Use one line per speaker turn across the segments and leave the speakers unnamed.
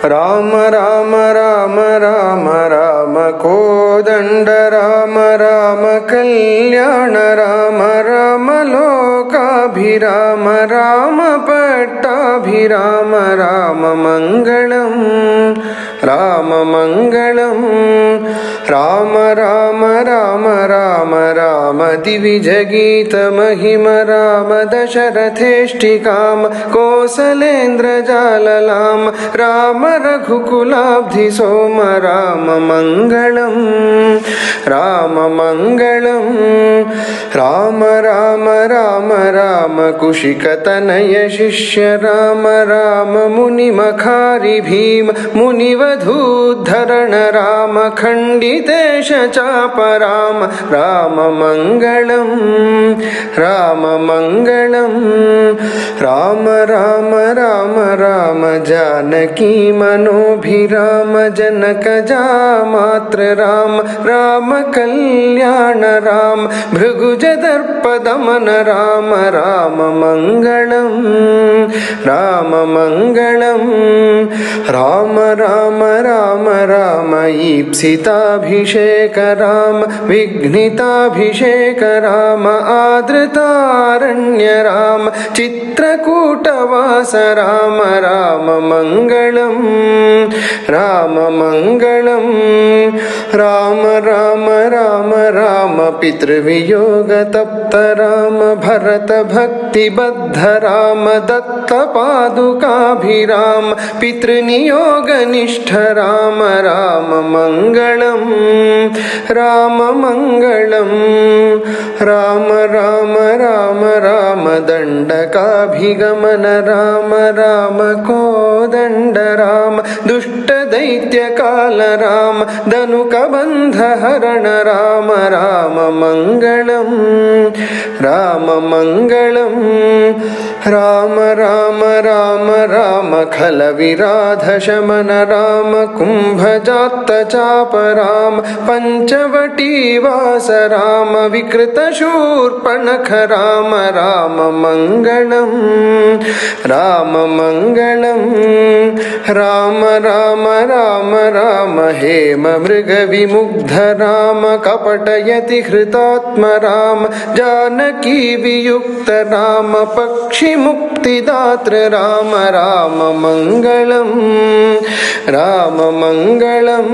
రామ రామ రామ రామ రామ కోదండ రామ రామ కళ్యాణ రామ రామ లోకాభిరామ రామ పట్టాభిరామ రామ మంగళం రామ మంగళం రామ రామ రామ రామ రామ దివిజగీత మహిమ రామ దశరథేష్టికామ కోసలేంద్రజాలలామ రామ రఘుకులాబ్ధి సోమ రామ మంగళం రామ మంగళం రామ రామ రామ రామ కుశికతనయ శిష్య రామ రామ మునిమఖారి భీమ మునివధూద్ధరణ రామ ఖండితేశ చాప రామ రామ మంగళం రామ మంగళం రామ రామ రామ రామ జానకీ మనోభిరామ జనక జామాత్ర రామ రామ కళ్యాణ రామ భృగుజదర్పదమన రామ రామ మంగళం రామ మంగళం రామ రామ రామ రామ ఈప్సితాభిషేక రామ విఘ్నితాభిషేక రామ ఆదృతారణ్య రామ చిత్రకూటవాస రామ రామ మంగళం రామ మంగళం రామ రామ రామ రామ పితృవియోగ తప్త రామ భరత భక్తిబద్ధ రామ దత్త పాదుకాభిరామ పితృనియోగ నిష్ఠ రామ రామ మంగళం రామ మంగళం రామ రామ రామ రామ దండకాభిగమన రామ రామ కోదండ రామ దుష్ట దైత్య కాల రామ ధనుక బంధ హరణ రామ రామ మంగళం రామ మంగళం రామ రామ రామ రామ ఖల విరాధ శమన రామ కుంభజాత చాప రామ పంచవటీ వాస రామ వికృత శూర్పణఖ రామ రామ మంగళం రామ మంగళం రామ రామ రామ రామ హేమ మృగ విముగ్ధ రామ కపటయతి హృతాత్మ రామ జానకీ వియుక్త రామ పక్షి ముక్తిదాత్ర రామ రామ మంగళం రామ మంగళం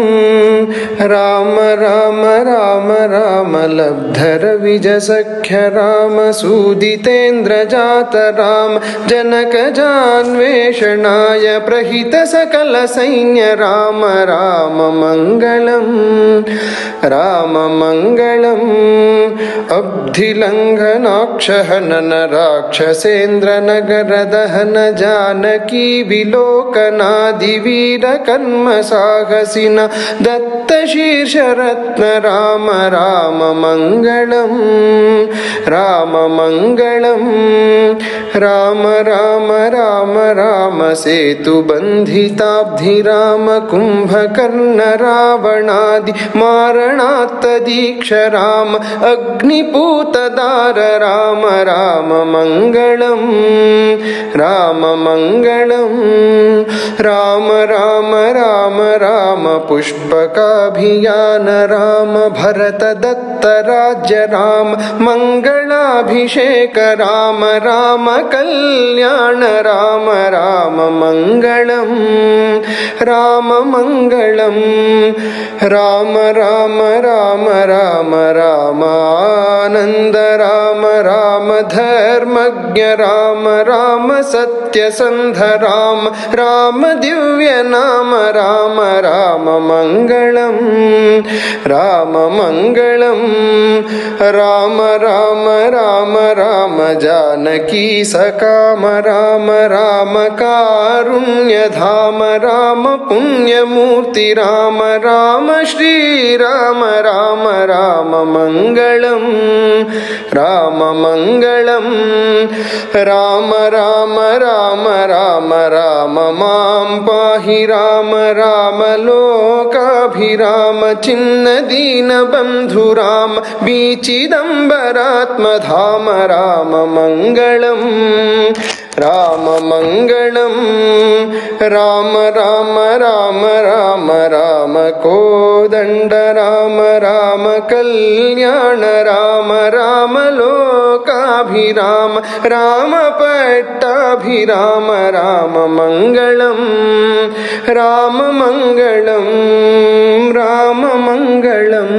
రామ రామ రామ రామ లబ్ధర విజ సఖ్య రామ సూదితేంద్ర జాత రామ జనక జాన్వేషణాయ ప్రహిత సకల సైన్య రామ రామ మంగళం రామ మంగళం అబ్ధిలంఘనాక్షహనన రాక్షసేంద్ర నగర దహన జానకీ విలోకనాది వీర కర్మ సాహసిన దత్త శీర్షరత్న రామ రామ మంగళం రామ మంగళం రామ రామ రామ రామ సేతు బంధితాబ్ధి రామ కుంభకర్ణ రావణాది మారణాత్త దీక్ష రామ అగ్నిపూతదార రామ రామ మంగళం రామ మంగళం రామ రామ రామ రామ పుష్పకాభియాన రామ భరత దత్త రాజ్య రామ మంగళాభిషేక రామ రామ కళ్యాణ రామ రామ మంగళం రామ మంగళం రామ రామ రామ రామ రామ ఆనంద రామ రామ ధర్మజ్ఞ రామ రామ సత్యసంధ రామ రామ దివ్య నామ రామ రామ మంగళం రామ మంగళం రామ రామ రామ రామ జానకీ సకామ రామ రామ కారుణ్యధామ రామ పుణ్యమూర్తి రామ రామ శ్రీరామ రామ రామ మంగళం రామ మంగళం రామ రామ రామ రామ రామ మాం పాహి రామ రామ లోకాభిరామ చిన్న దీన బంధు రామ బీచిదంబరాత్మధామ రామ మంగళం రామ మంగళం రామ రామ రామ రామ రామ కోదండ రామ రామ కళ్యాణ రామ రామ లోకాభిరామ రామ పట్టాభిరామ రామ మంగళం రామ మంగళం రామ మంగళం.